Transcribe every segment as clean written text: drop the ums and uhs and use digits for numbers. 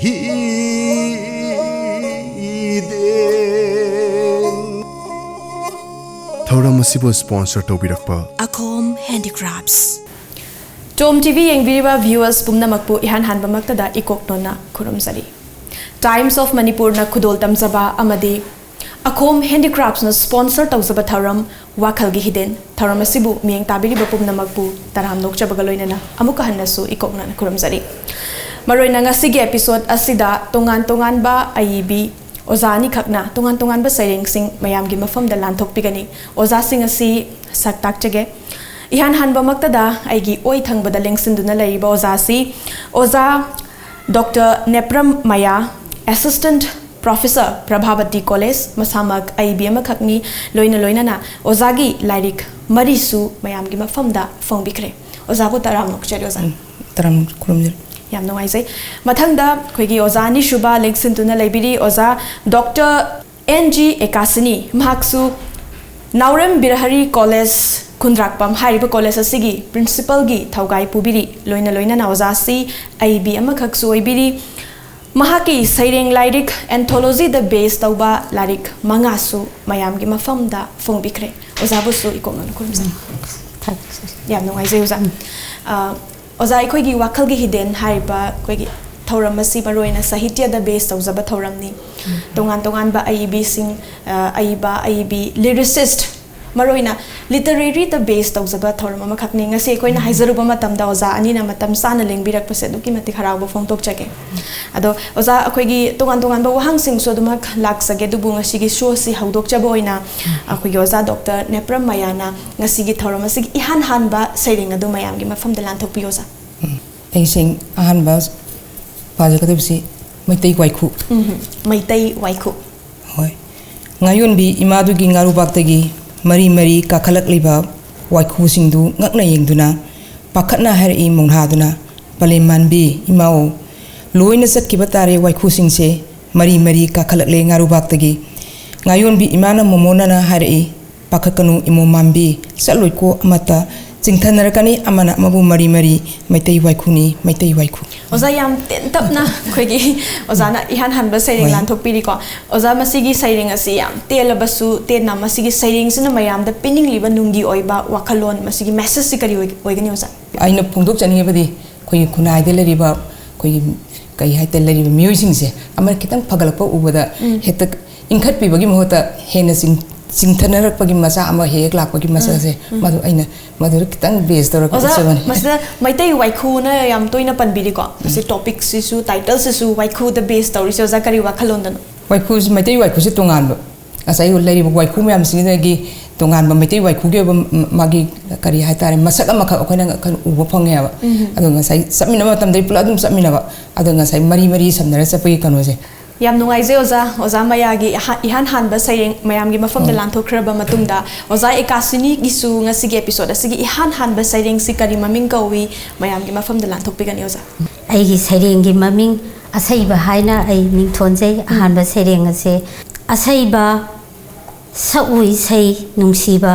Thauram asibu sponsor tobirakpa Akom Handicrafts. Tom TV yengbiriba viewers pumnamakpu ihan hanbamaktada ikoknona kurumzari. Times of Manipur na khudol tamzaba amadi Akom Handicrafts na sponsor tawzaba thauram wakhalgi hidden thauram asibu mieng tabiriba pumnamakpu taram nokchabaga loinana amuka hannasu ikoknona kurumzari. Maroina ngasigi episode asida tongan ba aibi Ozani khakna tongan ba saireng sing mayam gi mafam da lanthok pigani oza sing asi saktak chege ihan hanba maktada aigi oi thangba da lengsinduna laiba oza si oza Dr. Nepram Maya Assistant Professor Prabhavati College masamak IBM khakni loina na ozagi lairik marisu mayam gi mafam da fongbikre oza bo taram nokchari oza taram kurumjir yam nuwaisai mathangda khoigi oza ni shuba lengsintuna laibiri oza Dr. NG Ekasini mahaksu Naurem Birahari College Kundrakpam hariba college asigi principal gi thaugai pubiri loina na oza si IB amakhaksu oibiri mahaki saireng lairik anthology the base tauba larik mangasu mayam gi mafamda fongbikre oza busu ikongna kurumsa yam nuwaisai oza oza akhoi wakal gi hidden hariba koi thauram asi baroina sahitya da base tawzaba thauramni tongan ba IB sing IB lyricist maroina literary the base tawzaba thauram ma khakni ngase koina haizaruba matam da oza ani na matam sana lengbirak pase duki mati kharabu phongtok chake ado oza akhoi gi tongan ba wahang sing so dumak laksage dubu ngasi gi show si haudok chaba oina akhoi gi oza Dr. Nepram Maya na ngasi gi thauram asi ihan han ba sairing adu mayam gi mafam da lanthok piyosa ai sing ahan ba pajakadabsi maitai waikhu maitai waikhu hoi ngayon bi imadu gi ngaru baktagi mari kakhalak liba waikhu singdu ngakna yengduna pakhatna hari monghaduna paleman bi imao loina satkiba tare waikhu singse mari kakhalak le ngaru baktagi ngayon bi imana momona na hari pakhakanu imo mambi saloi ko amata chingthanarkani amana mabu mari maitai waikhu oza yam tentapna khoigi oza na ihan hanba sairing lanthok piri ko oza masigi sairing asi yam telabasu tena masigi sairing sina mayam da pinning liba nungi oiba wakalon masigi message sikari oigani oza aina phongdok chani badi khoi khunai de leriba khoi kai hai tel leriba music se amar kitang phagalakpa ubada hetak ingkhat pibagi mohota hena singthanar pagi masa ama hek lak pagi masa se madu aina madu kitang base tor ka seven masda maitai waikhu na yam toina panbiri ko se topic sisu title sisu waikhu the base tor so zakari wakhalon dan waikhu maitai waikhu se tongan ba asai lari waikhu me am sinagi tongan ba maitai waikhu ge magi kari hai tare masak ama kha khoina kan uba phonge ba adu ngasai samina ma tam dai pula dum samina ba adu ngasai mari samnara sapagi kanu se yam nungaise oza maya gi ihan han ba saireng mayam gi mafam da lanthokhraba matungda oza Ekasini gisu ngasi gi episode asigi ihan han ba saireng sikari maming kawi mayam gi mafam da lanthokpigani oza ai gi saireng gi maming asaiba haina ai mingthonjei han ba saireng ase asaiba saui sai nungsiba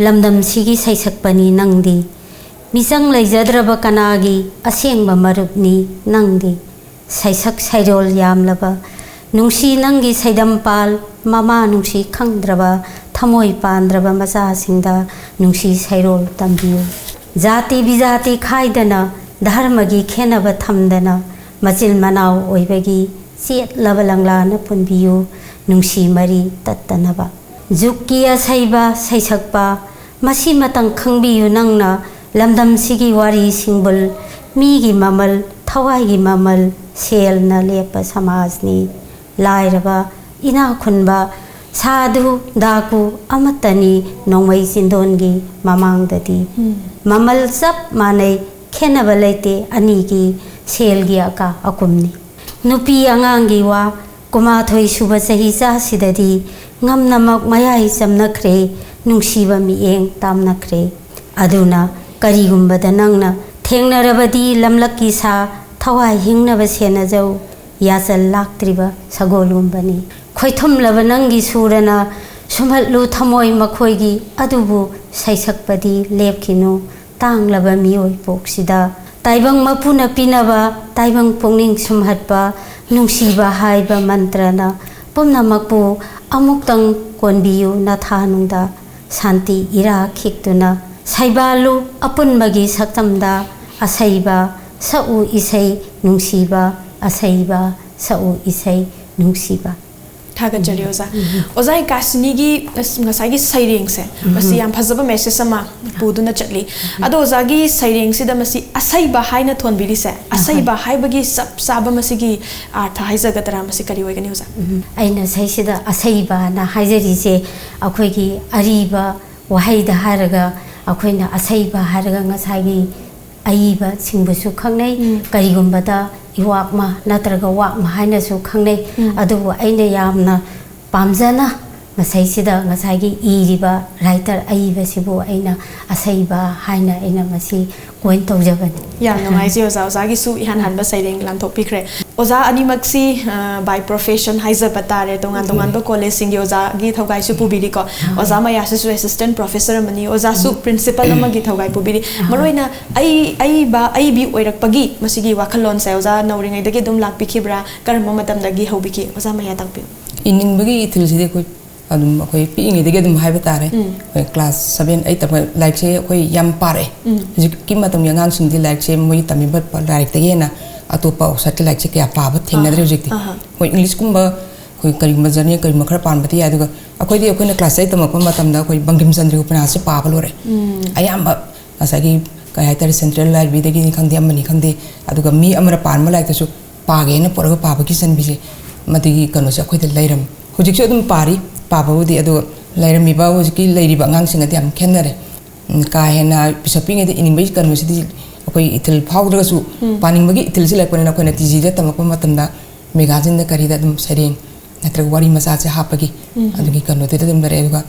lamdam sigi saisakpani nangdi misang leijadraba kanagi asengba marupni nangdi Saisak sairol yamlaba nungsi nangi saidampal mama nungsi khangdraba thamoi pandraba macha singda nungsi sairol tambiu jati bijati khaidana dharmagi khenaba thamdana machil manau oibagi set labalangla na punbiu nungsi mari tattanaba jukkiya saiba saisakpa masi matang khangbiu nangna lamdam sigi wari singbul migi mamal thawai gi mamal sel na lepa samajni lairaba ina khunba sadhu daku amatani nongmai sindongi mamangdadi mamal sap manai khenaba leite ani gi sel gi aka akumni nupi angangi wa kuma thoi suba sahi sa sidadi ngamnamak mayai samnakhre nungsiba mieng tamnakhre aduna karigumbada nangna thengnarabadi lamlakki sa thawai hingnaba senajau yasal laktriba sagolumbani khoithumlaba nangi surana sumhatlu thamoi makhoigi adubu saisakpadi lepkinu tanglaba mioi poksida ताइबंग मपुना पिनबा ताइबंग पुंगनिंग सुमहतबा नुंसीबा हाइबा मंत्रना पुमनमकपु अमुक्तंग कोनबियु नाथानुंदा शांति इरा खिक्तुना साइबालु अपुनबगी सक्तमदा असैबा सउ इसै नुंसीबा असैबा सउ इसै नुंसीबा थागतजरी ओजा ओजा कासनीगी ngसागी सैरेंग से मसी याम फजबा message अमा पुदुना चटली अदो ओजागी सैरेंग सिदा मसी असैबा हाइना थोनबिरी से असैबा हाइबगी सब साबा मसीगी अर्थ हाइजगतरा मसी करी ओइगनी ओजा अइना सैसिदा असैबा ना हाइजरी से अखोइगी अरीबा वहाइदा हारगा अखोइना असैबा हारगा ngसागी अइबा सिंबसु खंगनै करिगुंबदा इवाकमा नत्रगा वाकमा हाइनासु खंगनै अदुबु अइना यामना पामजना मसैसिदा ngसागी इरिबा राइटर अइबसिबु अइना असैबा हाइना अइना मसी कोइन तौजबनि याम नमाइजी ओजा ओजागी सु इहान हनबा सैरेंग लांथोपिख्रे ओजा अनिमक्सी बाय प्रोफेशन हाइजबा तारे तोंगान तोंगान बा कॉलेज सिंगी ओजागी थौगाइसु पुबिरिको ओजा मयासु असिस्टेंट प्रोफेसर मनी ओजासु प्रिंसिपल अमगी थौगाइ पुबिरि मरोइना आई बी ओइरकपगी मसिगी वाखलोन से ओजा नौरिङैदगी दुम लाकपिखिब्रा करम मतमदगी हौबिखि ओजा मया ताकपि इनिंबगी इथिलसिदे कोइ अदुम अखोइ पिङैदगी दुम हाइबा तारे क्लास 7 8 तब लाइक से अखोइ याम पारे जिकि मतम यांगांग सिंदि लाइक से मोइ तमिबत लाइक तगेना अतोपा औसत लाइक से क्या पाबत थेंगनद्रे जिकति कोइ इंग्लिश कुंबा कोइ करिम जर्नी करिम खर पानबति यादुगा अखोइदि अखोइना क्लास 8 तमक मतमदा कोइ बंगिम चंद्र उपन्यास से पाबा लोरे अयाम असागी काय हाइतर सेंट्रल लाइब्रेरी दगी खंदे अमनि खंदे अदुगा मी अमरा पानमा लाइक तसु पागेना परगा पाबकी सनबिसे मतिगी कनो से अखोइदे लैरम हुजिकसु अदुम पारी पाबुदी अदु लैरमिबा हुजिकी लैरिबा अंगांसिंगदि याम खेनरे का हेना पिसपिंगदि इनिंबै कनोसिदि अखोइ इथिल फाउद्रगसु पानिंगबगी इथिल से लाइपने अखोइना टीजीदा तमक मतमदा मेगाजिन द करिदा दुम सरें नत्रग वारी मसा से हापगी अदुगी कनोते दुम दरे अदुगा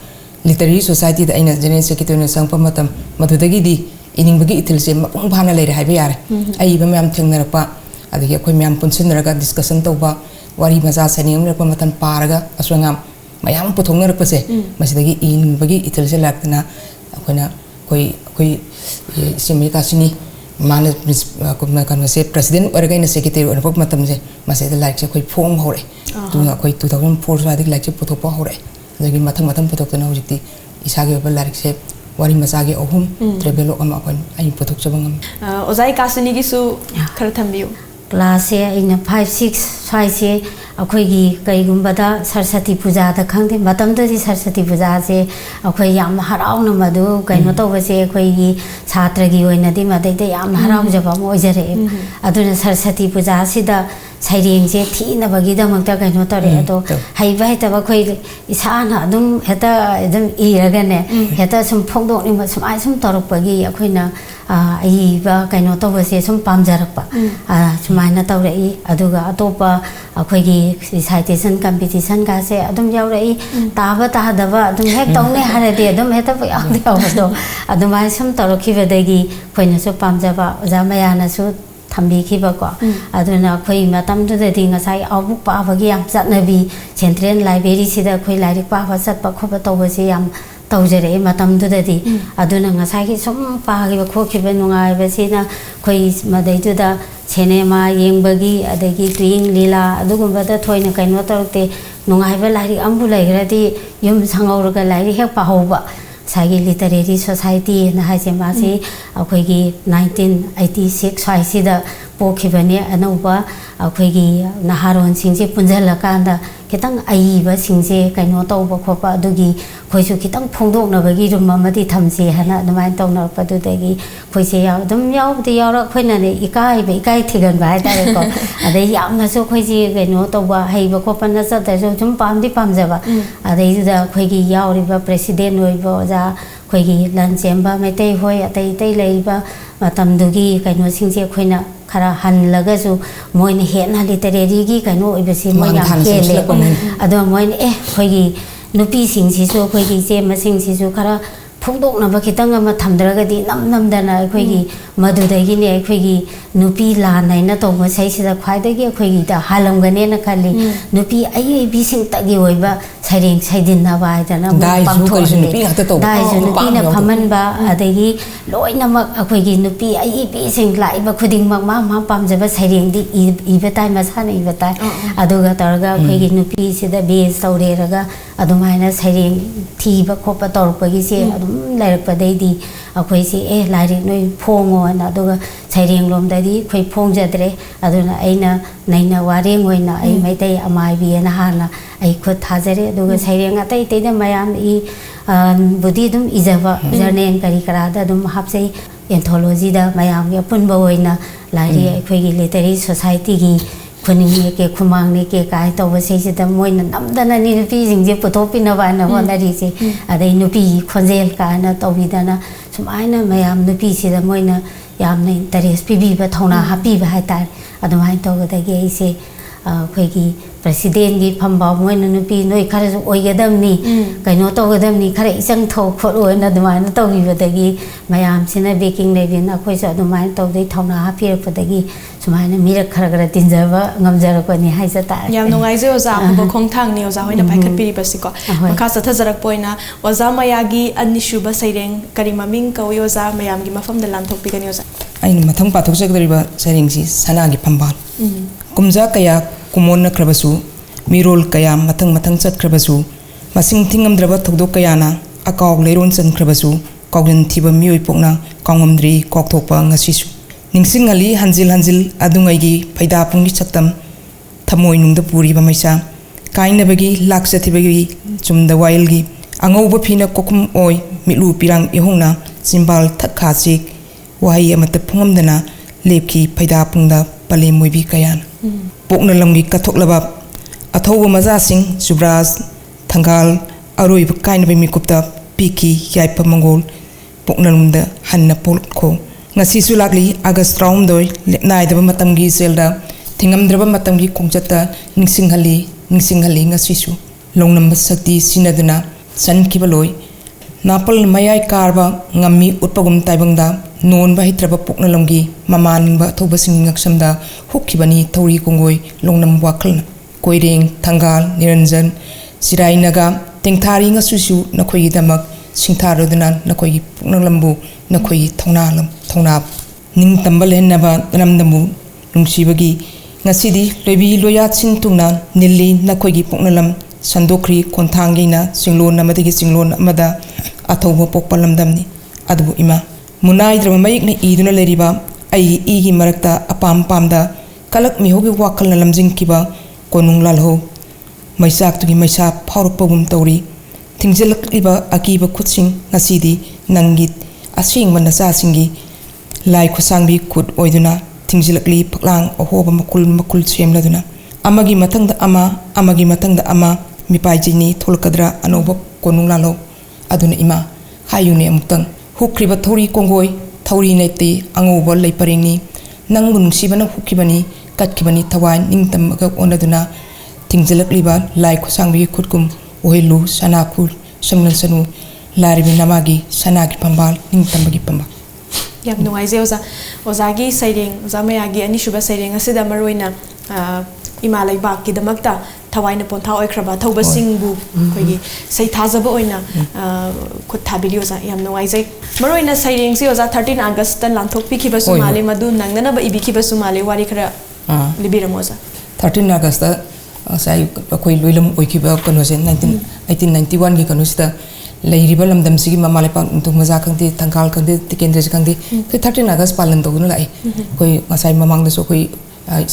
लिटरेरी सोसाइटी द आइना जनरल सेक्रेटरी संगप मतम मधुदगी दी इनिंगबगी इथिल से मपुंग भाना लेरे हाइबे यारे आइबा म्याम थेंगनरपा अदुगी अखोइ म्याम पुनसिनरगा डिस्कशन तौबा वारी मसा सनिंग रपा मतन पारगा असवंगाम मयाम पुथोंगनरपसे मसिदगी इनिंगबगी इथिल से लाक्तना अखोइना कोई सिमी कासिनी माने कनो से प्रेसिडेंट ओरगाइन सेक्रेटरी ओरपक मतम से मसे लाइक से कोई फॉर्म होरे तुंगा कोई 2004 स्वादिक लाइक से पुथोपा होरे जगी मथंग मथंग पुथोकतना होजिति इसागे ओबल लाइक से वारी मसागे अहुम ट्रेवल अम अपन आई पुथोक चबंगम ओजाई कासनी गिसु खर थंबियु क्लास से इन 5 6 स्वाई से अखोइगी कईगुंबदा सरस्वती पूजा द खंगदे मतमदि सरस्वती पूजा से अखोइ याम हराउन मदु कइनो तौबसे अखोइगी छात्रगी ओइनदि मदैदे याम हराउजबा मोइजरे अदुना सरस्वती पूजा सिदा सैरेंग से थीनबगी दमकता कइनो तरे अदो हैबा हेतबा खोइ इसाना अदुम हेता एकदम इरगने हेता सुम फोंदोनि सुमाइ सुम तरपगी अखोइना आइबा कइनो तौबसे सुम पामजरपा सुमाइना तौरई अदुगा अतोपा अखोइगी रिसाइटेशन कंपटीशन का से अदुम याउरई ताबा तादबा अदुम हेक तौने हारदे अदुम हेता याउदे याउदो अदुमाइ सुम तरखिबदगी खोइनसु पामजबा ओजा मयानासु थम्बिखिबको अदुना खोइ मतमदुददि ngसाइ आबुक पाबगी याम चटनबी सेंट्रल लाइब्रेरी सिदा खोइ लाइरिक पाबा चटपा खोबा तौबसे याम तौजरे मतमदुददि अदुना ngसाइ सुम पागिबा खोखिबा नुंगाइबसिना खोइ मदैदुदा सिनेमा येंबगी अदगी ट्विंग लीला अदुगुंबदा थोइना कइनो तौरते नुंगाइबा लाइरिक अम्बु लैग्रदि युम संगौरगा लाइरिक हेक पाहौबा सागी लिटरेरी सोसाइटी ना हाइसे मासी अखोइगी 1986 स्वाइसिदा पोखिबने अनौबा अखोइगी नहारोन सिंजे पुंजलकांदा खितंग आइबा सिंजे कइनो तौबा खोपा अदुगी खोइसु खितंग फोंदोकनबगी रुम अमदि थमसे हना अदुमाइ तौनरपदुदगी खोइसे याव दम यावदि यावरा खोइनाने इकाइ थिगन बाय तारेको अदे यामनासु खोइजे कइनो तौबा हैबा खोपना सदसु जुम पामदि पामजबा अदैजुदा खोइगी यावरिबा प्रेसिडेंट होइबा ओजा खोइगी लनचेंबा मैतै होय अतै तै लैबा मतमदुगी कइनो सिंजे खोइना खरा हनलगसु मोइन हेना लिटरेरी कइनो ओइबसि मोइ याम केले अदो मोइन खोइगी नुपी सिंसिसु खोइगी जे मसिंसिसु खरा फोंदोकनबा खितंग अमा थमद्रगदि नमदना खोइगी मदुदगिने खोइगी नुपी लानाइना तौबा सैसिदा ख्वाइदगी खोइगी दा हालमगने न खाली नुपी अइ बिसिंग तगी ओइबा ꯁꯩꯔꯦꯡ ꯁꯩꯗꯤꯟꯅꯕ ꯍꯥꯏꯗꯅ ꯗꯥꯏꯁꯨ ꯅꯨꯄꯤꯅ ꯐꯝꯍꯟꯕ ꯑꯗꯒꯤ ꯂꯣꯏꯅꯃꯛ ꯑꯩꯈꯣꯏꯒꯤ ꯅꯨꯄꯤ ꯑꯏꯕꯤꯁꯤꯡ ꯂꯥꯛꯏꯕ ꯈꯨꯗꯤꯡꯃꯛ ꯃꯥ ꯄꯥꯝꯖꯕ ꯁꯩꯔꯦꯡꯗꯤ ꯏꯕ ꯇꯥꯏ ꯃꯁꯥꯅ ꯏꯕ ꯇꯥꯏ ꯑꯗꯨꯒ ꯇꯧꯔꯒ ꯑꯩꯈꯣꯏꯒꯤ ꯅꯨꯄꯤꯁꯤꯗ ꯕꯦꯖ ꯇꯧꯔꯦꯔꯒ ꯑꯗꯨꯃꯥꯏꯅ ꯁꯩꯔꯦꯡ ꯊꯤꯕ ꯈꯣꯠꯄ ꯇꯧꯔꯛꯄꯒꯤꯁꯦ ꯑꯗꯨꯝ ꯂꯩꯔꯛꯄꯗꯩꯗꯤ ꯑꯩꯈꯣꯏꯁꯤ ꯂꯥꯏꯔꯤꯛ ꯅꯣꯏ ꯐꯣꯡꯉꯣꯅ ꯑꯗꯨꯒ ꯁꯩꯔꯦꯡ ꯂꯣꯝꯗꯗꯤ ꯑꯩꯈꯣꯏ ꯐꯣꯡꯖꯗ꯭ꯔꯦ ꯑꯗꯨꯅ ꯑꯩꯅ ꯅꯩꯅ ꯋꯥꯔꯦꯡ ꯑꯣꯏꯅ ꯑꯩ ꯃꯩꯇꯩ ꯑꯃꯥꯏꯕꯤꯅ ꯍꯥꯟꯅ ꯑꯩ ꯈꯨꯠ ꯊꯥꯖꯔꯦ ꯑꯗꯨꯒ ꯁꯩꯔꯦꯡ ꯑꯇꯩ ꯑꯇꯩꯗ ꯃꯌꯥꯝ ꯕꯨꯗꯤ ꯑꯗꯨꯝ ꯏꯖꯕ ꯖꯔꯅꯦꯜ ꯀꯔꯤ ꯀꯔꯥꯗ ꯑꯗꯨꯝ ꯍꯥꯞꯆꯩ ꯑꯦꯟꯊꯣꯂꯣꯖꯤꯗ ꯃꯌꯥꯝꯒꯤ ꯑꯄꯨꯟꯕ ꯑꯣꯏꯅ ꯂꯥꯏꯔꯤꯛ ꯑꯩꯈꯣꯏꯒꯤ ꯂꯤꯇꯔꯦꯔꯤ ꯁꯣꯁꯥꯏꯇꯤꯒꯤ ꯈꯨꯅꯤꯡ ꯅꯦꯛꯀꯦ ꯈꯨꯃꯥꯡ ꯅꯦꯛꯀꯦ ꯀꯥꯏ ꯇꯧꯕꯁꯤꯗ ꯃꯣꯏꯅ ꯅꯝꯗꯅꯅꯤ ꯅꯨꯄꯤꯁꯤꯡꯁꯦ ꯄꯨꯊꯣꯛꯄꯤꯅꯕ ꯍꯥꯏꯅ ꯍꯣꯠꯅꯔꯤꯁꯦ ꯑꯗꯩ ꯅꯨꯄꯤꯒꯤ ꯈꯣꯟꯖꯦꯜ ꯀꯥꯏꯅ ꯇꯧꯕꯤꯗꯅ ꯁꯨꯃꯥꯏꯅ ꯃꯌꯥꯝ ꯅꯨꯄꯤꯁꯤꯗ ꯃꯣꯏꯅ ꯌꯥꯝꯅ ꯏꯟꯇꯔꯦꯁ ꯄꯤꯕꯤꯕ ꯊꯧꯅꯥ ꯍꯥꯞꯄꯤꯕ ꯍꯥꯏꯇꯥꯔꯦ ꯑꯗꯨꯃꯥꯏꯅ ꯇꯧꯕꯗꯒꯤ ꯑꯩꯁꯦ ꯑꯩꯈꯣꯏꯒꯤ ꯄ꯭ꯔꯦꯁꯤꯗꯦꯟꯒꯤ ꯐꯝꯕ ꯃꯣꯏꯅ ꯅꯨꯄꯤ ꯅꯣꯏ ꯈꯔꯁꯨ ꯑꯣꯏꯒꯗꯕꯅꯤ ꯀꯩꯅꯣ ꯇꯧꯒꯗꯕꯅꯤ ꯈꯔ ꯏꯆꯪ ꯊꯧ ꯈꯣꯠꯂꯣꯅ ꯑꯗꯨꯃꯥꯏꯅ ꯇꯧꯕꯤꯕꯗꯒꯤ ꯃꯌꯥꯝꯁꯤꯅ ꯕꯦꯀꯤꯡ ꯂꯩꯕꯤꯅ ꯑꯩꯈꯣꯏꯁꯨ ꯑꯗꯨꯃꯥꯏꯅ ꯇꯧꯗꯩ ꯊꯧꯅꯥ ꯍꯥꯞꯄꯤꯔꯛꯄꯗꯒꯤ ꯁꯨꯃꯥꯏꯅ ꯃꯤꯔꯛ ꯈꯔ ꯇꯤꯟꯖꯕ ꯉꯝꯖꯔꯛꯄꯅꯤ ꯍꯥꯏꯖ ꯇꯥꯔꯦ ꯌꯥꯝ ꯅꯨꯡꯉꯥꯏꯖꯩ ꯑꯣꯖꯥ ꯑꯐꯕ ꯈꯣꯡꯊꯥꯡꯅꯤ ꯑꯣꯖꯥ ꯍꯣꯏꯅ ꯄꯥꯏꯈꯠꯄꯤꯔꯤꯕꯁꯤꯀꯣ ꯃꯈꯥ ꯆꯠꯊꯖꯔꯛꯄ ꯑꯣꯏꯅ ꯑꯣꯖꯥ ꯃꯌꯥꯒꯤ ꯑꯅꯤꯁꯨꯕ ꯁꯩꯔꯦꯡ ꯀꯔꯤ ꯃꯃꯤꯡ ꯀꯧꯏ ꯑꯣꯖꯥ ꯃꯌꯥꯝꯒꯤ ꯃꯐꯝꯗ ꯂꯥꯟꯊꯣꯛꯄꯤꯒꯅꯤ ꯑꯣꯖꯥ ꯑꯩꯅ ꯃꯊꯪ ꯄꯥꯊꯣꯛꯆꯒꯗꯧꯔꯤꯕ ꯁꯩꯔꯦꯡꯁꯤ ꯁꯅꯥꯒꯤ ꯐꯝꯕꯥꯜ ꯀꯨꯝꯖꯥ ꯀꯌꯥ ꯀꯨꯃꯣꯟꯅꯈ꯭ꯔꯕꯁꯨ ꯃꯤꯔꯣꯜ ꯀꯌꯥ ꯃꯊꯪ ꯃꯊꯪ ꯆꯠꯈ꯭ꯔꯕꯁꯨ ꯃꯁꯤꯡ ꯊꯤꯉꯝꯗ꯭ꯔꯕ ꯊꯧꯗꯣꯛ ꯀꯌꯥꯅ ꯑꯀꯥꯎ ꯂꯩꯔꯣꯟ ꯆꯟꯈ꯭ꯔꯕꯁꯨ ꯀꯥꯎꯖꯟ ꯊꯤꯕ ꯃꯤꯑꯣꯏ ꯄꯣꯛꯅ ꯀꯥꯎꯉꯝꯗ꯭ꯔꯤ ꯀꯥꯎꯊꯣꯛꯄ ꯉꯁꯤꯁꯨ ꯅꯤꯡꯁꯤꯡꯍꯜꯂꯤ ꯍꯟꯖꯤꯜ ꯍꯟꯖꯤꯜ ꯑꯗꯨꯉꯩꯒꯤ ꯐꯩꯗꯥꯄꯨꯡꯒꯤ ꯁꯛꯇꯝ ꯊꯃꯣꯏꯅꯨꯡꯗ ꯄꯨꯔꯤꯕ ꯃꯩꯁꯥ ꯀꯥꯏꯅꯕꯒꯤ ꯂꯥꯛꯆꯊꯤꯕꯒꯤ ꯆꯨꯝꯗ ꯋꯥꯌꯦꯜꯒꯤ ꯑꯉꯧꯕ ꯐꯤꯅ ꯀꯣꯛꯈꯨꯝ ꯑꯣꯏ ꯃꯤꯠꯂꯨ ꯄꯤꯔꯥꯡ ꯏꯍꯣꯡꯅ ꯆꯤꯝꯕꯥꯜ ꯊꯛꯈꯥ ꯆꯦꯛ ꯋꯥꯍꯩ ꯑꯃꯠꯇ ꯐꯣꯡꯉꯝꯗꯅ ꯂꯦꯞꯈꯤ ꯐꯩꯗꯥꯄꯨꯡꯗ ꯄꯂꯦꯝ ꯃꯣꯏꯕꯤ ꯀꯌꯥꯅ ꯄꯣꯛꯅ ꯂꯝꯒꯤ ꯀꯠꯊꯣꯛꯂꯕ ꯑꯊꯧꯕ ꯃꯆꯥꯁꯤꯡ ꯖꯨꯕ꯭ꯔꯥꯖ ꯊꯪꯒꯥꯜ ꯑꯔꯣꯏꯕ ꯀꯥꯏꯅꯕ ꯃꯤꯀꯨꯞꯇ ꯄꯤꯈꯤ ꯌꯥꯏꯐ ꯃꯪꯒꯣꯜ ꯄꯣꯛꯅꯂꯝꯗ ꯍꯟꯅ ꯄꯣꯛꯈꯣ ꯉꯁꯤꯁꯨ ꯂꯥꯛꯂꯤ ꯑꯥꯒꯁ 19 ꯂꯦꯞꯅꯥꯏꯗꯕ ꯃꯇꯝꯒꯤ ꯏꯆꯦꯜꯗ ꯊꯤꯡꯉꯝꯗ꯭ꯔꯕ ꯃꯇꯝꯒꯤ ꯈꯣꯡꯆꯠꯇ ꯅꯤꯡꯁꯤꯡꯍꯜꯂꯤ ꯉꯁꯤꯁꯨ ꯂꯧꯅꯝꯕ ꯁꯛꯇꯤ ꯁꯤꯟꯅꯗꯨꯅ ꯆꯟꯈꯤꯕ ꯂꯣꯏ ꯅꯥꯄꯜ ꯃꯌꯥꯏ ꯀꯥꯔꯕ ꯉꯝꯃꯤ ꯎꯠꯄꯒꯨꯝ ꯇꯥꯏꯕꯪꯗ ꯅꯣꯟꯕ ꯍꯩꯇ꯭ꯔꯕ ꯄꯣꯛꯅꯂꯝꯒꯤ ꯃꯃꯥꯅꯤꯡꯕ ꯑꯊꯧꯕꯁꯤꯡꯒꯤ ꯉꯛꯁꯝꯗ ꯍꯨꯛꯈꯤꯕꯅꯤ ꯊꯧꯔꯤ ꯀꯣꯡꯒꯣꯏ ꯂꯧꯅꯝ ꯋꯥꯈꯜꯅ ꯀꯣꯏꯔꯦꯡ ꯊꯪꯒꯥꯜ ꯅꯤꯔꯟꯖꯟ ꯆꯤꯔꯥꯏꯅꯒ ꯇꯦꯡꯊꯥꯔꯤ ꯉꯁꯤꯁꯨ ꯅꯈꯣꯏꯒꯤꯗꯃꯛ ꯁꯤꯡꯊꯥꯔꯗꯨꯅ ꯅꯈꯣꯏꯒꯤ ꯄꯣꯛꯅꯂꯝꯕꯨ ꯅꯈꯣꯏꯒꯤ ꯊꯧꯅꯥ ꯅꯤꯡꯇꯝꯕ ꯂꯩꯍꯟꯅꯕ ꯂꯝꯗꯝꯕꯨ ꯅꯨꯡꯁꯤꯕꯒꯤ ꯉꯁꯤꯗꯤ ꯂꯣꯏꯕꯤ ꯂꯣꯌꯥ ꯁꯤꯟ ꯊꯨꯡꯅ ꯅꯤꯜꯂꯤ ꯅꯈꯣꯏꯒꯤ ꯄꯣꯛꯅꯂꯝ ꯁꯟꯗꯣꯛꯈ꯭ꯔꯤ ꯈꯣꯟꯊꯥꯡꯒꯤꯅ ꯆꯤꯡꯂꯣꯟ ꯑꯃꯗꯒꯤ ꯆꯤꯡꯂꯣꯟ ꯑꯃꯗ ꯑꯊꯧꯕ ꯄꯣꯛꯄ ꯂꯝꯗꯝꯅꯤ ꯑꯗꯨꯕꯨ ꯏꯃꯥ ꯃꯨꯅꯥꯏꯗ꯭ꯔꯕ ꯃꯌꯦꯛꯅ ꯏꯗꯨꯅ ꯂꯩꯔꯤꯕ ꯑꯩꯒꯤ ꯏꯒꯤ ꯃꯔꯛꯇ ꯑꯄꯥꯝ ꯄꯥꯝꯗ ꯀꯂꯛ ꯃꯤꯍꯧꯒꯤ ꯋꯥꯈꯜꯅ ꯂꯝꯖꯤꯡꯈꯤꯕ ꯀꯣꯅꯨꯡ ꯂꯥꯜꯍꯧ ꯃꯩꯆꯥꯛꯇꯨꯒꯤ ꯃꯩꯁꯥ ꯐꯥꯎꯔꯛꯄꯒꯨꯝ ꯇꯧꯔꯤ ꯊꯤꯡꯖꯤꯜꯂꯛꯂꯤꯕ ꯑꯀꯤꯕ ꯈꯨꯠꯁꯤꯡ ꯉꯁꯤꯗꯤ ꯅꯪꯒꯤ ꯑꯁꯦꯡꯕ ꯅꯆꯥꯁꯤꯡꯒꯤ ꯂꯥꯏ ꯈꯨꯠꯁꯥꯡꯕꯤ ꯈꯨꯠ ꯑꯣꯏꯗꯨꯅ ꯊꯤꯡꯖꯤꯜꯂꯛꯂꯤ ꯐꯛꯂꯥꯡ ꯑꯍꯣꯕ ꯃꯈꯨꯜ ꯁꯦꯝꯂꯗꯨꯅ ꯑꯃꯒꯤ ꯃꯊꯪꯗ ꯑꯃꯒꯤ ꯃꯊꯪꯗ ꯑꯃ ꯃꯤꯄꯥꯏꯖꯤꯅꯤ ꯊꯣꯛꯂꯛꯀꯗ꯭ꯔꯥ ꯑꯅꯧꯕ ꯀꯣꯅꯨꯡ ꯂꯥꯜꯍꯧ ꯑꯗꯨꯅ ꯏꯃꯥ ꯍꯥꯏꯌꯨꯅꯦ ꯑꯃꯨꯛꯇꯪ ꯍꯨꯛꯈ꯭ꯔꯤꯕ ꯊꯧꯔꯤ ꯀꯣꯡꯒꯣꯏ ꯊꯧꯔꯤ ꯅꯠꯇꯦ ꯑꯉꯧꯕ ꯂꯩꯄꯔꯦꯡꯅꯤ ꯅꯪꯕꯨ ꯅꯨꯡꯁꯤꯕꯅ ꯍꯨꯛꯈꯤꯕꯅꯤ ꯀꯠꯈꯤꯕꯅꯤ ꯊꯋꯥꯏ ꯅꯤꯡꯇꯝꯕꯒ ꯑꯣꯟꯅꯗꯨꯅ ꯊꯤꯡꯖꯤꯜꯂꯛꯂꯤꯕ ꯂꯥꯏ ꯈꯨꯠꯁꯥꯡꯕꯤꯒꯤ ꯈꯨꯠꯀꯨꯝ ꯑꯣꯏꯍꯜꯂꯨ ꯁꯅꯥꯈꯨ ꯁꯝꯅꯁꯅꯨ ꯂꯥꯏꯔꯕꯤ ꯅꯃꯥꯒꯤ ꯁꯅꯥꯒꯤ ꯄꯝꯕꯥꯜ ꯅꯤꯡꯇꯝꯕꯒꯤ ꯄꯝꯕꯥꯜ ꯌꯥꯝ ꯅꯨꯡꯉꯥꯏꯖꯩ ꯑꯣꯖꯥ ꯑꯣꯖꯥꯒꯤ ꯁꯩꯔꯦꯡ ꯑꯣꯖꯥ ꯃꯌꯥꯒꯤ ꯑꯅꯤꯁꯨꯕ ꯁꯩꯔꯦꯡ ꯑꯁꯤꯗ ꯃꯔꯨꯑꯣꯏꯅ ꯏꯃꯥ ꯂꯩꯕꯥꯛꯀꯤꯗꯃꯛꯇ ꯊꯋꯥꯏꯅ ꯄꯣꯟꯊꯥ ꯑꯣꯏꯈ꯭ꯔꯕ ꯑꯊꯧꯕꯁꯤꯡꯕꯨ ꯑꯩꯈꯣꯏꯒꯤ ꯁꯩꯊꯥꯖꯕ ꯑꯣꯏꯅ ꯈꯨꯠ ꯊꯥꯕꯤꯔꯤ ꯑꯣꯖꯥ ꯌꯥꯝ ꯅꯨꯡꯉꯥꯏꯖꯩ ꯃꯔꯨꯑꯣꯏꯅ ꯁꯩꯔꯦꯡꯁꯤ ꯑꯣꯖꯥ 13 ꯑꯥꯒꯁꯇ ꯂꯥꯟꯊꯣꯛꯄꯤꯈꯤꯕꯁꯨ ꯃꯥꯜꯂꯤ ꯃꯗꯨ ꯅꯪꯅꯅꯕ ꯏꯕꯤꯈꯤꯕꯁꯨ ꯃꯥꯜꯂꯤ ꯋꯥꯔꯤ ꯈꯔ ꯂꯤꯕꯤꯔꯝꯃꯣ ꯑꯣꯖꯥ 13 ꯑꯥꯒꯁꯇ ꯉꯁꯥꯏ ꯑꯩꯈꯣꯏ ꯂꯣꯏꯂꯝ ꯑꯣꯏꯈꯤꯕ ꯀꯩꯅꯣꯁꯦ 1891ꯒꯤ ꯀꯩꯅꯣꯁꯤꯗ ꯂꯩꯔꯤꯕ ꯂꯝꯗꯝꯁꯤꯒꯤ ꯃꯃꯥ ꯂꯩꯄꯥꯛ ꯅꯤꯡꯊꯧ ꯃꯆꯥ ꯈꯪꯗꯦ ꯊꯪꯒꯥꯜ ꯈꯪꯗꯦ ꯇꯤꯀꯦꯟꯗ꯭ꯔꯁꯤ ꯈꯪꯗꯦ 13 ꯑꯥꯒꯁ ꯄꯥꯂꯟ ꯇꯧꯗꯨꯅ ꯂꯥꯛꯏ ꯑꯩꯈꯣꯏ ꯉꯁꯥꯏ ꯃꯃꯥꯡꯗꯁꯨ ꯑꯩꯈꯣꯏ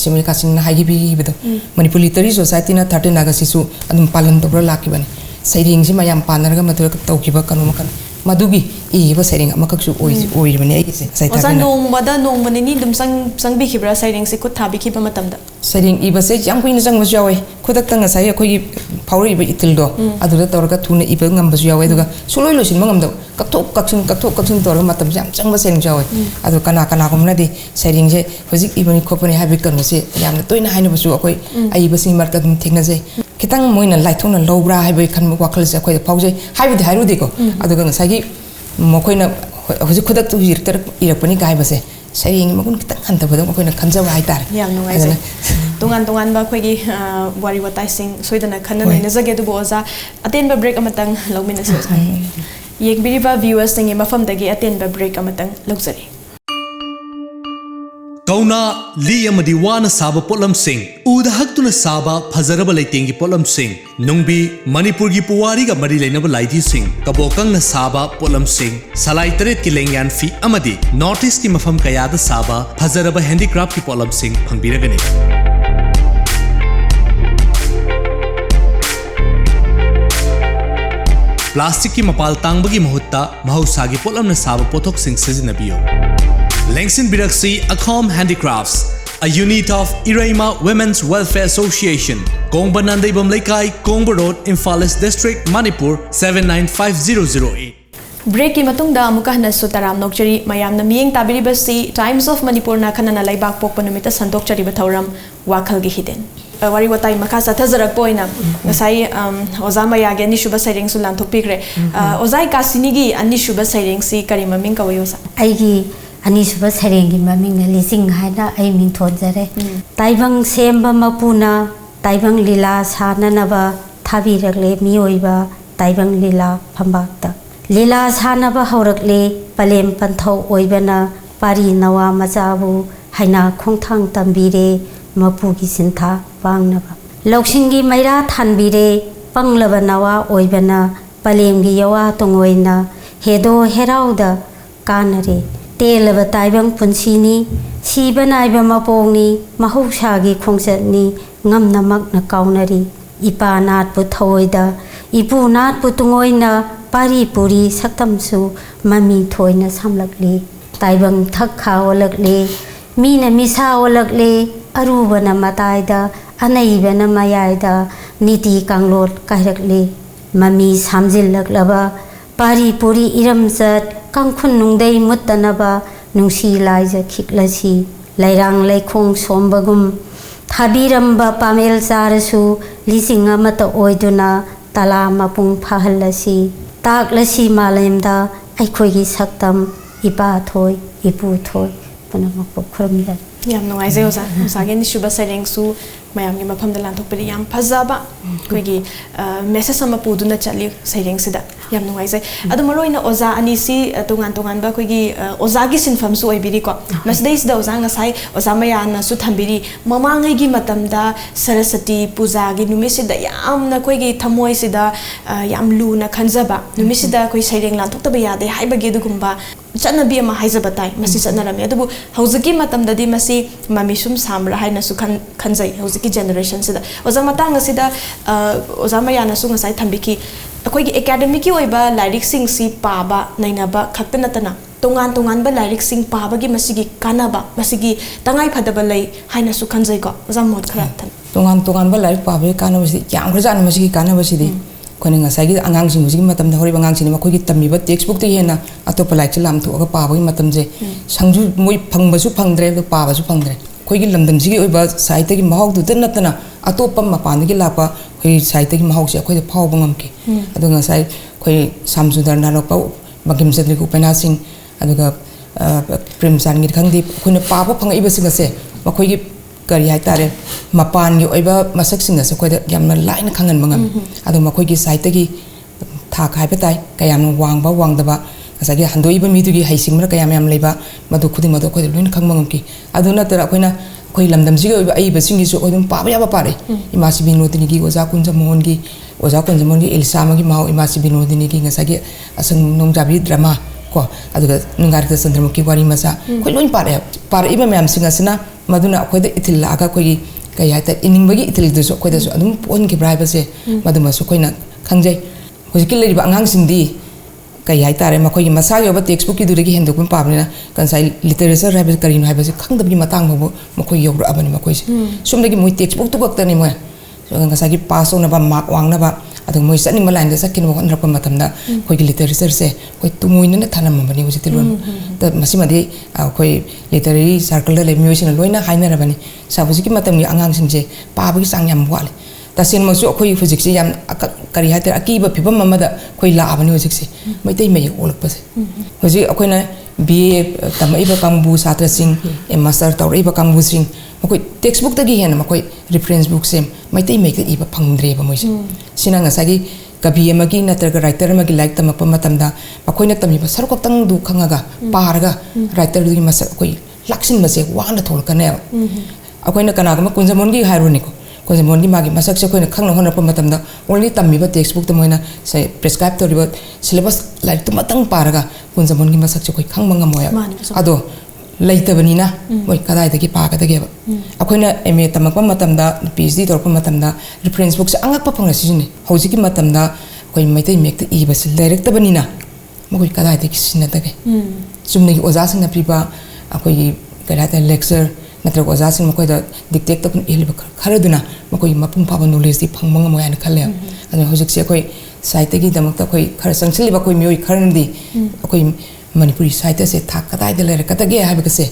ꯁꯤꯃꯤꯜ ꯀꯥꯁꯤꯡꯅ ꯍꯥꯏꯈꯤꯕꯗꯣ ꯃꯅꯤꯄꯨꯔ ꯂꯤꯇꯔꯦꯔꯤ ꯁꯣꯁꯥꯏꯇꯤꯅ 13 ꯑꯥꯒꯁꯁꯤꯁꯨ ꯑꯗꯨꯝ ꯄꯥꯂꯟ ꯇꯧꯕ ꯂꯥꯛꯈꯤꯕꯅꯤ ꯁꯩꯔꯦꯡꯁꯤ ꯃꯌꯥꯝ ꯄꯥꯟꯅꯔꯒ ꯃꯗꯨꯗ ꯇꯧꯈꯤꯕ ꯀꯩꯅꯣ ꯃꯈꯜ ꯃꯗꯨꯒꯤ ꯏꯈꯤꯕ ꯁꯩꯔꯦꯡ ꯑꯃꯈꯛꯁꯨ ꯑꯣꯏꯔꯤꯕꯅꯤ ꯑꯩꯒꯤꯁꯦ ꯑꯣꯖꯥ ꯅꯣꯡꯃ ꯅꯤꯅꯤ ꯑꯗꯨꯝ ꯆꯪꯕꯤꯈꯤꯕ꯭ꯔꯥ ꯁꯩꯔꯦꯡꯁꯤ ꯈꯨꯠ ꯊꯥꯕꯤꯈꯤꯕ ꯃꯇꯝꯗ ꯁꯩꯔꯦꯡ ꯏꯕꯁꯦ ꯌꯥꯝ ꯀꯨꯏꯅ ꯆꯪꯕꯁꯨ ꯌꯥꯎꯋꯦ ꯈꯨꯗꯛꯇ ꯉꯁꯥꯏ ꯑꯩꯈꯣꯏꯒꯤ ꯐꯥꯎꯔꯛꯏꯕ ꯏꯊꯤꯜꯗꯣ ꯑꯗꯨꯗ ꯇꯧꯔꯒ ꯊꯨꯅ ꯏꯕ ꯉꯝꯕꯁꯨ ꯌꯥꯎꯋꯦ ꯑꯗꯨꯒ ꯁꯨꯡꯂꯣꯏ ꯂꯣꯏꯁꯤꯟꯕ ꯉꯝꯗꯕ ꯀꯛꯊꯣꯛ ꯀꯛꯁꯤꯟ ꯇꯧꯔꯒ ꯃꯇꯝꯁꯦ ꯌꯥꯝ ꯆꯪꯕ ꯁꯩꯔꯦꯡꯁꯨ ꯌꯥꯎꯋꯦ ꯑꯗꯣ ꯀꯅꯥꯒꯨꯝꯕꯅꯗꯤ ꯁꯩꯔꯦꯡꯁꯦ ꯍꯧꯖꯤꯛ ꯏꯕꯅꯤ ꯈꯣꯠꯄꯅꯤ ꯍꯥꯏꯕꯒꯤ ꯀꯩꯅꯣꯁꯦ ꯌꯥꯝꯅ ꯇꯣꯏꯅ ꯍꯥꯏꯅꯕꯁꯨ ꯑꯩꯈꯣꯏ ꯑꯏꯕꯁꯤꯡꯒꯤ ꯃꯔꯛꯇ ꯑꯗꯨꯝ ꯊꯦꯡꯅꯖꯩ ꯈꯤꯇꯪ ꯃꯣꯏꯅ ꯂꯥꯏꯊꯣꯛꯅ ꯂꯧꯕ꯭ꯔꯥ ꯍꯥꯏꯕꯒꯤ ꯈꯟꯕ ꯋꯥꯈꯜꯁꯦ ꯑꯩꯈꯣꯏꯗ ꯐꯥꯎꯖꯩ ꯍꯥꯏꯕꯗꯤ ꯍꯥꯏꯔꯨꯗꯦꯀꯣ ꯑꯗꯨꯒ ꯉꯁꯥꯏꯒꯤ ꯃꯈꯣꯏꯅ ꯍꯧꯖꯤꯛ ꯈꯨꯗꯛꯇ ꯏꯔꯛꯄꯅꯤ ꯍꯥꯏꯕꯁꯦ ꯁꯩꯔꯦꯡꯒꯤ ꯃꯒꯨꯟ ꯈꯤꯇꯪ ꯍꯟꯊꯕꯗ ꯑꯩꯈꯣꯏꯅ ꯈꯟꯖꯕ ꯍꯥꯏꯇꯥꯔꯦ ꯌꯥꯝ ꯅꯨꯡꯉꯥꯏꯖꯩ tongan tongan ba khoi gi wari watai sing soidana khanna nei najage du boza aten ba break amatang lawmin se yek biriba viewers tingi mafam dagi aten ba break amatang lawjari Kauna li amadi wana saba polam sing uda haktuna saba phazaraba leitengi polam sing nungbi manipur gi puwari ga mari leinaba laidi sing kabokang na saba polam sing salai taret ki lengyan fi amadi notice ki mafam kaya da saba phazaraba handicraft ki polam sing phangbiragani plastic ki mapal tangbagi mahutta mahusagi polam na saba pothok sing sijinabiyo Lengsin Biraksi Akhom Handicrafts, a unit of Iraima Women's Welfare Association, Kongba Nandai Bamlaikai, Kongba Road, Imphal East District, Manipur 795008. break ki matungda amuka hnasu taram nokchari mayamna miyeng tabiribasi Times of Manipur na khanana laibak pokpa numita sandokchari bathoram wakhal gi hiden wari watai makha sathajarak poina ngasai oza mayage ni shuba saireng su lanthopigre ozai kasini gi ani shuba saireng si kari maming kawayosa aigi Anisuba Serengi Maming Lising Hana I mean Tonzare. Taibang Semba Mapuna, Taibang Lila Sananaba, Tabi Regle Mioiba, Taibang Lila Pambakta. Lila Sanaba Horakle, Palem Panto Oibana, Pari Nawa Mazabu, Haina Kongtang Tambire, Mapugi Sinta, Bangnaba. Lokshingi Maira Tanbire, Banglava Nawa Oibana, Palemgi Yawa Tongoina, Hedo Herauda, Kanare. Telaba taibang punsini siba naiba mapongni mahousagi khongchatni ngamna makna kaunari ipa nat pu thoida ipu nat pu tungoina pari puri saktamsu mami thoina samlakli taibang thakha olakle mina misa olakle arubana mataida anaibana mayaida niti kanglot kairakle mami samjillaklaba pari puri iramsat Kangkhun nungdai muttanaba nungsi laija khiklasi lairang laikhong sombagum thabiramba pamel charasu lising amata oiduna tala mapung phahallasi taklasi malemda aikhoigi saktam ipa thoi ipu thoi panamak pokhromda yam nungai je oza sage ni shuba saireng su mayam gi mafam da lanthopri yam phajaba khoigi message ama puduna chali saireng sida yam nungai je adu maroina oza ani si tungan tungan ba khoigi oza gi sinfam su oibiri ko masdais da oza nga sai oza mayana su thambiri mamangai gi matamda sarasati puja gi numisida yam na khoigi thamoi sida yam lu na khanjaba numisida khoi saireng lanthokta ba yade haiba gi dugumba chanabi ama haijaba tai masi chanarame adubu hauzaki matamdadi masi mami sum samra haina su khanjai hauzaki generation sida oza matang asida oza mayana su ngasai thambiki akoigi academic ki oiba lyric sing si paba nainaba khaktana tana tongan tongan ba lyric sing paba gi masigi kanaba masigi tangai phadaba lai haina su khanjai ko oza mod khara than tongan ba lyric paba kanaba si yang khajana masigi kanaba si di kone ngasai gi angang sing musigi matam da hori bangang sini makoi gi tammi ba textbook te hena atop like lam thu ga paba gi matam je sangju moi phangba su phangdre ga paba su phangdre koi gi lamdam sigi oiba saite gi mahok du tan natana atop mapan gi lapa koi saite gi mahok se koi phau bangam ki adu ngasai koi samsudar na rok pa bagim sedri ku pena sing adu ga prim san gi khangdi koi paba phang iba sing ase makoi gi kari hai tare mapan gi oiba masak sing ase koi da yamna line khangan mangam adu makoi gi saite gi tha khai pa tai kayam wangba wangdaba asagi handoi ba mi du gi haising mara kayam yam leiba madu khudi madu koi loin khang mangam ki adu na tara koina koi lamdam ji gi oiba ai ba sing gi so odum pa ba ya ba pare imasi binodini gi oza kunja mohon gi elsa ma gi mau imasi binodini gi ngasagi asang nongjabi drama ko adu ga nungar ta sandram ki wari masa koi loin pare iba myam sing asna maduna koi da itil la ga koi kaya ta ining bagi itil du so koi da so adum pon ki brai ba se maduma so koi na khangjai hojiki leriba angang sing di kaya tare ma koi masa yo ba textbook ki duregi hendo kun pabna kan sai literature rabe karin hai ba se khangdab gi matang bo ma koi yo ra abani ma koi sum legi moi textbook tu gakta ni mo so kan sai gi pass on ba mark wang na ba adu moi sani ma line da sakin mo kan rakam matam da koi gi literature se koi tu moi na thanam ma bani ho jitilun ta masima de koi literary circle le music loina haina ra bani sabuji ki matam gi angang sing je pa ba gi sang yam wale तसेंमसु अखोई हुजिकसे याम करी हाते अकीबा फिबम ममदा खोई लाबनी हुजिकसे मैतै मै ओलकपसे हुजि अखोइना BA तमइबा कांगबु छात्र सिंह ए master तौरइबा कांगबु Singh मखोई text book तगी हेन मखोई reference book से Meitei Mac इबा फंगद्रेबा मोइसे सिना ngसागी कवि अमगी नत्रगा writer अमगी like तमकपा मतमदा मखोइना तमिबा सरकोतंग दु खंगागा पारगा writer दुगी मसक कोई लक्षिन मसे वाना थोलकने अखोइना कनागमा कुंजमोनगी हाइरोनिको कुंजमोनगी मागी मसक से कोइना खंगना होनपा मतमदा ओनली तमिबा टेक्स्ट बुक तमोइना से प्रिस्क्राइब तोरिबा सिलेबस लाइक तुमतंग पारगा कुंजमोनगी मसक से कोई खंगमंगा मोया अदो लेतबनीना मोय कदाइदगी पागदगेबा अखोइना एमए तमकपा मतमदा पीएचडी तोरपा मतमदा रेफरेंस बुक से अंगकपा फंगना सिजने हौजिकी मतमदा कोई मैतै मेक इबस डायरेक्टबनीना मोय कदाइदगी सिनदगे चुमनेगी ओजासिंगना पिबा अखोई कदाइदा लेक्चर नत्रग ओजासिंग मखोइदा डिक्टेट तक इलिबा खरदुना मखोई मपुंग फाबा नॉलेज दि फंगमंगा मोयान खल्ले अदो हौजिकसे अखोई साइतगी दमकता अखोई खर संगसिलिबा कोई मियोय खरनदी अखोई मणिपुरी साहित्य से था कदाइदा लेरकदगे हाबगसे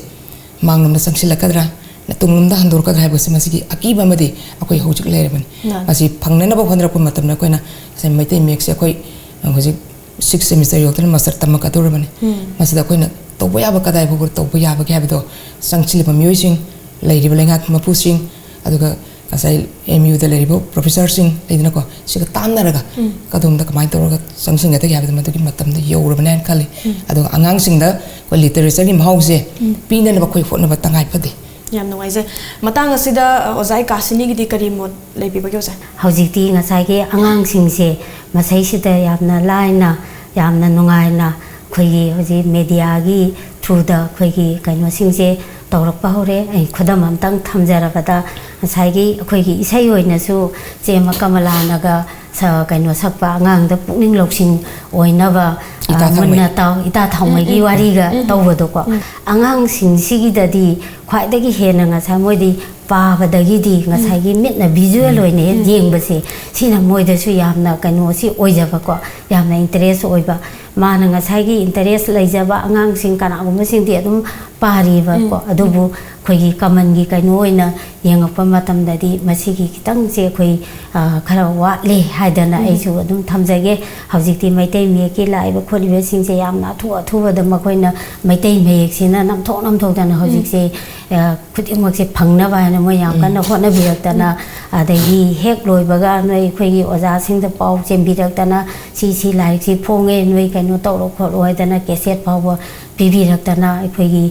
मांगलमदा संगसिलकदरा नतुंगलमदा हंदोरकदरा हाबगसे मसिगी अकीबा मदि अखोई हौजिक लेरबन मसि फंगननबा होनरप मतमना कोइना से मैतै मेक्से अखोई हौजिक 6 सेमिस्टर योतन मास्टर तमकदोरबने मसिदा कोइना तौबा याबा कदाइ बगुर तौबा याबा हाबदो संगसिलिबा मियोयसिंग लेरिबा लेंगाक मपुसिंग अदुगा असai MU da leribo professor sing leidina ko siga tamnaraga kadum da kamai toroga samsing ata yabe madu ki matam da yorabane khali ado angang sing da ko literature ni mahause pina na khoi phona ba tangai phade yam no waise matang asida ozai kasini gi di kari mod leibi ba gyosa hojikti ngasai ge angang sing se masai sida yamna laina yamna nungai na khoi hoji media gi through da khoi gi kaino sing se तौरप हौरे खुदम अमतंग थमजरबदा साइगी अखोइगी इसै ओइनसु चेम कमलानगा कइनो सकपा अंगांग the पुनिंग लौसिंग ओइनबा Munna ताव इता थौमैगी वारीगा तौबदोको अंगांग सिंसिगी ददी ख्वाइदगी हेना ngasa मोइदी पाबदगी ngसाइगी मिटना visual ओइने येंगबसे सिना मोइदसु यामना कइनो सि ओइजबको यामना interest ओइबा माना ngसाइगी interest लैजबा अंगांग सिंग कनागुम सिंदी अदुम पारीबा को अदुबु खोई कमन गी कइनो ओइना येंगपा मतमददी मसिगी खितंग से खोई खरा वाले हाइदना आइसु अदुम थमजगे हौजिकति मैतै मेकी लाइबा खोलिबे सिंग से यामना अथुबद मखोइना मैतै मेक सिना नमथोदना हौजिक से खुदिमक से फंगनबा हाना मोय याम कन होना बिरक्तना अदगी हेक लोइबगा नोय खोई ओजा सिंग द पाउ चेंबिरक्तना सी लाइक सी फोंगे नोय कइनो तौरो खोलो हाइदना कैसेट पाउ पिबिरक्तना खोई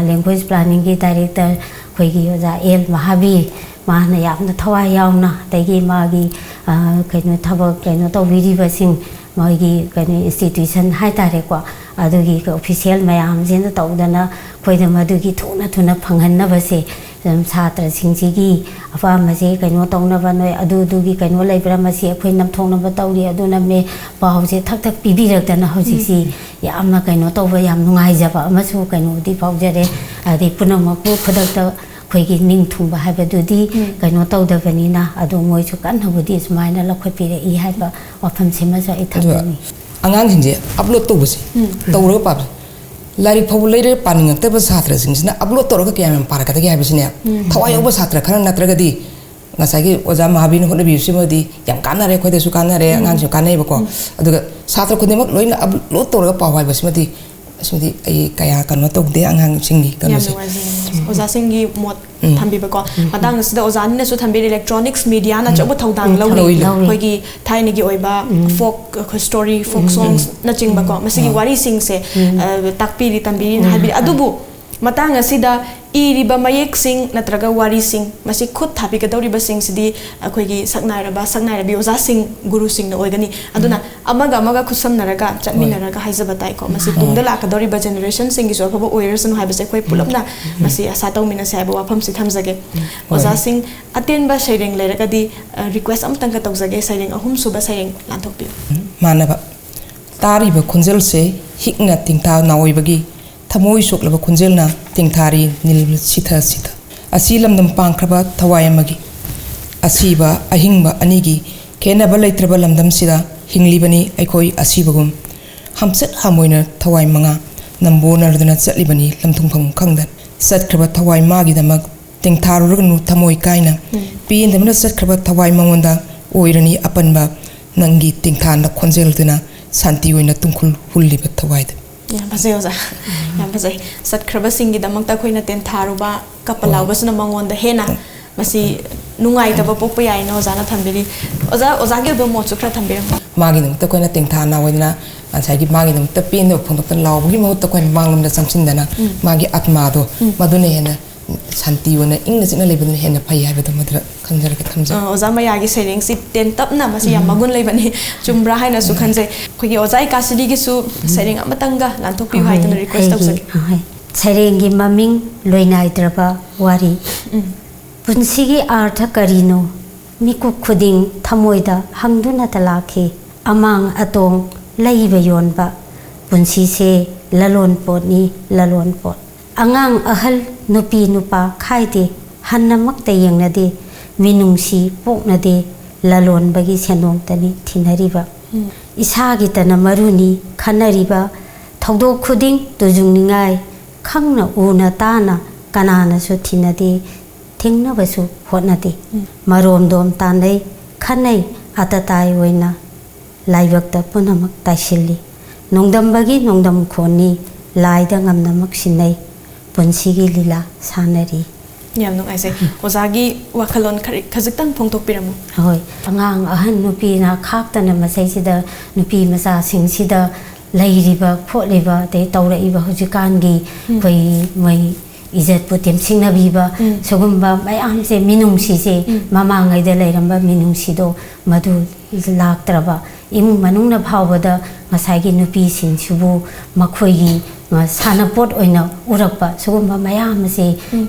लैंग्वेज प्लानिंग की डायरेक्टर खोई ओजा एल महाबीर माना यामना थवाय यावना तैगी मागी कइनो थबक कइनो तौबिरिबसिंग मागी कइनो इंस्टीट्यूशन हाइतारेको अदुगी ऑफिशियल मयाम जिन तौदना खोइदा मदुगी थुना फंगहनबसे छात्र सिंगसिगी अफामसे कइनो तौनबा नोय अदुदुगी कइनो लेब्रा मसी अखोइ नमथोंनबा तौरी अदुना मे पाउजे थक पिबिरक्तना हौजिसी यामना कइनो तौबा याम नुंगाइजबा अमसु कइनो दि पाउजरे अदि पुनमकु खुदक्ता खोइगी निंग थुंबा हाबदुदी कइनो तौदबनिना अदु मोइसु कन्नबुदी सुमाइना लखोपिरे इ हाबा वफम Simsa इथाबनि angang hinje upload to busi tawro pa lari phabu leire paningakta ba satra singsina upload toroga kyam para kata kya bisine thawai oba satra khana natraga di ngasagi oja mahabin hone bi simodi yam kana re khoide su kana re angang su kana ba ko aduga satra khudimok loina upload toroga pawai basimadi asudi ai kaya kanwa tokde angang singi kana se ओजा सिंगी मोट थंबीबको मदांग सिदा ओजानी ने सु Thumby electronics media ना चबो थौदांग लौरी खोगी थाइनेगी ओइबा फोक story folk songs ना चिंगबको मसिगी वारी सिंग से ताकपीरी तंबीरी हाबी अदुबु मतांग सिदा इरिबा मयेक सिंग नत्रगा वारी सिंग मसि खुद थाबिगदौरिबा सिंग सिदी अखोगी सकनाइरबी ओजा सिंग गुरु सिंग न ओइगनी अदुना अमगा खुसमनरगा चटमिनरगा हाइजबताइ को मसि तुंगदा लाकदौरिबा जनरेशन सिंग गिसो फबो ओइरसन हाइबसे खोइ पुलपना मसि आसा तौमिना से हाइबा वाफम सि थमजगे ओजा सिंग अतेनबा सैरेंग लेरगदी रिक्वेस्ट अमतंग तौजगे सैरेंग अहुम सुबा सैरेंग लांथोकपि मानबा तारिबा खुंजल से हिकना तिंथा नाओइबगी थमोई सोकलबा खुंजेलना तिंथारी नील सिथा असी लमदम पांख्रबा थवाय अमगी असीबा अहिंगबा अनिगी खेनबा लैत्रबा लमदम सिदा हिंगलिबनी अखोई असीबगुम हमसत हमोइना थवाय मंगा नंबोनरदना चटलिबनी लमथुंगफम खंगदन सतख्रबा थवाय मागी दमक ꯇꯦꯡꯊꯥꯔꯨꯔꯒꯅꯨ ꯊꯃꯣꯏ ꯀꯥꯏꯅ ꯄꯦꯟꯗꯕꯅ ꯆꯠꯈ꯭ꯔꯕ ꯊꯋꯥꯏ ꯃꯉꯣꯟꯗ ꯑꯣꯏꯔꯅꯤ ꯑꯄꯟꯕ ꯅꯪꯒꯤ ꯇꯦꯡꯊꯥꯅ ꯈꯣꯟꯖꯦꯜꯗꯨꯅ ꯁꯥꯟꯇꯤ ꯑꯣꯏꯅ ꯇꯨꯡꯈꯨꯜ ꯍꯨꯜꯂꯤꯕ ꯊꯋꯥꯏꯗ ꯌꯥꯝ ꯐꯖꯩ ꯑꯣꯖꯥ ꯌꯥꯝ ꯐꯖꯩ ꯆꯠꯈ꯭ꯔꯕꯁꯤꯡꯒꯤꯗꯃꯛꯇ ꯑꯩꯈꯣꯏꯅ ꯇꯦꯟꯊꯥꯔꯨꯕ ꯀꯞꯄ ꯂꯥꯎꯕꯁꯤꯅ ꯃꯉꯣꯟꯗ ꯍꯦꯟꯅ ꯃꯁꯤ ꯅꯨꯡꯉꯥꯏꯇꯕ ꯄꯣꯛꯄ ꯌꯥꯏꯅ ꯑꯣꯖꯥꯅ ꯊꯝꯕꯤꯔꯤ ꯑꯣꯖꯥꯒꯤ ꯑꯣꯏꯕ ꯃꯣꯠꯁꯨ ꯈꯔ ꯊꯝꯕꯤꯔꯝꯃꯨ ꯃꯥꯒꯤꯗꯃꯛꯇ ꯑꯩꯈꯣꯏꯅ ꯇꯦꯡꯊꯥꯅ ꯑꯣꯏꯗꯅ ꯉꯁꯥꯏꯒꯤ ꯃꯥꯒꯤꯗꯃꯛꯇ ꯄꯦꯟꯗꯕ ꯐꯣꯡꯗꯣꯛꯇꯅ ꯂꯥꯎꯕꯒꯤ ꯃꯍꯨꯠꯇ ꯑꯩꯈꯣꯏꯅ ꯃꯥꯡꯂꯣꯝꯗ ꯆꯪꯁꯤꯟꯗꯅ ꯃꯥꯒꯤ ꯑꯠꯃꯥꯗꯣ ꯃꯗꯨꯅ ꯍꯦꯟꯅ ꯁꯥꯟꯇꯤ ꯑꯣꯏꯅ ꯏꯪꯅ ꯆꯤꯛꯅ ꯂꯩꯕꯗꯨꯅ ꯍꯦꯟꯅ ꯐꯩ ꯍꯥꯏꯕꯗꯣ ꯃꯗꯨꯗ ꯈꯟꯖꯔꯒ ꯊꯝꯖꯩ ꯑꯣꯖꯥ ꯃꯌꯥꯒꯤ ꯁꯩꯔꯦꯡꯁꯤ ꯇꯦꯟ ꯇꯞꯅ ꯃꯁꯤ ꯌꯥꯝ ꯃꯒꯨꯟ ꯂꯩꯕꯅꯤ ꯆꯨꯝꯕ꯭ꯔꯥ ꯍꯥꯏꯅꯁꯨ ꯈꯟꯖꯩ ꯑꯩꯈꯣꯏꯒꯤ ꯑꯣꯖꯥ ꯏꯀꯥꯁꯤꯔꯤꯒꯤꯁꯨ ꯁꯩꯔꯦꯡ ꯑꯃꯇꯪꯒ ꯂꯥꯟꯊꯣꯛꯄꯤꯌꯨ ꯍꯥꯏꯗꯨꯅ ꯔꯤꯀ꯭ꯋꯦꯁ ꯇꯧꯖꯒꯦ ꯁꯩꯔꯦꯡꯒꯤ ꯃꯃꯤꯡ ꯂꯣꯏꯅꯥꯏꯗ꯭ꯔꯕ ꯋꯥꯔꯤ ꯄꯨꯟꯁꯤꯒꯤ ꯑꯥꯔꯊ ꯀꯔꯤꯅꯣ ꯃꯤꯀꯨꯞ ꯈꯨꯗꯤꯡ ꯊꯃꯣꯏꯗ ꯍꯪꯗꯨꯅꯇ ꯂꯥꯛꯈꯤ ꯑꯃꯥꯡ ꯑꯇꯣꯡ ꯂꯩꯕ ꯌꯣꯟꯕ ꯄꯨꯟꯁꯤꯁꯦ ꯂꯂꯣꯟ ꯄꯣꯠꯅꯤ ꯂꯂꯣꯟ ꯄꯣꯠ ꯑꯉꯥꯡ ꯑꯍꯜ ꯅꯨꯄꯤ ꯅꯨꯄꯥ ꯈꯥꯏꯗꯦ ꯍꯟꯅꯃꯛꯇ ꯌꯦꯡꯅꯗꯦ ꯃꯤꯅꯨꯡꯁꯤ ꯄꯣꯛꯅꯗꯦ ꯂꯂꯣꯟꯕꯒꯤ ꯁꯦꯟꯗꯣꯡꯇꯅꯤ ꯊꯤꯅꯔꯤꯕ ꯏꯁꯥꯒꯤꯇꯅ ꯃꯔꯨꯅꯤ ꯈꯟꯅꯔꯤꯕ ꯊꯧꯗꯣꯛ ꯈꯨꯗꯤꯡ ꯇꯨꯖꯨꯡꯅꯤꯡꯉꯥꯏ ꯈꯪꯅ ꯎꯅ ꯇꯥꯅ ꯀꯅꯥꯅꯁꯨ ꯊꯤꯅꯗꯦ ꯊꯦꯡꯅꯕꯁꯨ ꯍꯣꯠꯅꯗꯦ ꯃꯔꯣꯝꯗꯣꯝ ꯇꯥꯟꯅꯩ ꯈꯟꯅꯩ ꯑꯇꯇꯥꯏ ꯑꯣꯏꯅ ꯂꯥꯏꯕꯛꯇ ꯄꯨꯝꯅꯃꯛ ꯇꯥꯏꯁꯤꯜꯂꯤ ꯅꯣꯡꯗꯝꯕꯒꯤ ꯅꯣꯡꯗꯝ ꯈꯣꯟꯅꯤ ꯂꯥꯏꯗ ꯉꯝꯅꯃꯛ ꯁꯤꯟꯅꯩ ꯄꯨꯟꯁꯤꯒꯤ ꯂꯤꯂꯥ ꯁꯥꯟꯅꯔꯤ ꯌꯥꯝ ꯅꯨꯡꯉꯥꯏꯖꯩ ꯑꯣꯖꯥꯒꯤ ꯋꯥꯈꯜꯂꯣꯟ ꯈꯖꯤꯛꯇꯪ ꯐꯣꯡꯗꯣꯛꯄꯤꯔꯝꯃꯨ ꯍꯣꯏ ꯑꯉꯥꯡ ꯑꯍꯟ ꯅꯨꯄꯤꯅ ꯈꯥꯛꯇꯅ ꯃꯁꯩꯁꯤꯗ ꯅꯨꯄꯤ ꯃꯆꯥꯁꯤꯡꯁꯤꯗ ꯂꯩꯔꯤꯕ ꯈꯣꯠꯂꯤꯕ ꯑꯗꯩ ꯇꯧꯔꯛꯏꯕ ꯍꯧꯖꯤꯛꯀꯥꯟꯒꯤ ꯑꯩꯈꯣꯏ ꯃꯣꯏ ꯏꯖꯠꯄꯨ ꯇꯦꯝꯁꯤꯡꯅꯕꯤꯕ ꯁꯤꯒꯨꯝꯕ ꯃꯌꯥꯝꯁꯦ ꯃꯤꯅꯨꯡꯁꯤꯁꯦ ꯃꯃꯥꯡꯉꯩꯗ ꯂꯩꯔꯝꯕ ꯃꯤꯅꯨꯡꯁꯤꯗꯣ ꯃꯗꯨ ꯂꯥꯛꯇ꯭ꯔꯕ ꯏꯃꯨꯡ ꯃꯅꯨꯡꯅ ꯐꯥꯎꯕꯗ ꯉꯁꯥꯏꯒꯤ ꯅꯨꯄꯤꯁꯤꯡꯁꯤꯕꯨ ꯃꯈꯣꯏꯒꯤ ꯁꯥꯟꯅꯄꯣꯠ ꯑꯣꯏꯅ ꯎꯔꯛꯄ ꯁꯤꯒꯨꯝꯕ ꯃꯌꯥꯝ ꯑꯁꯦ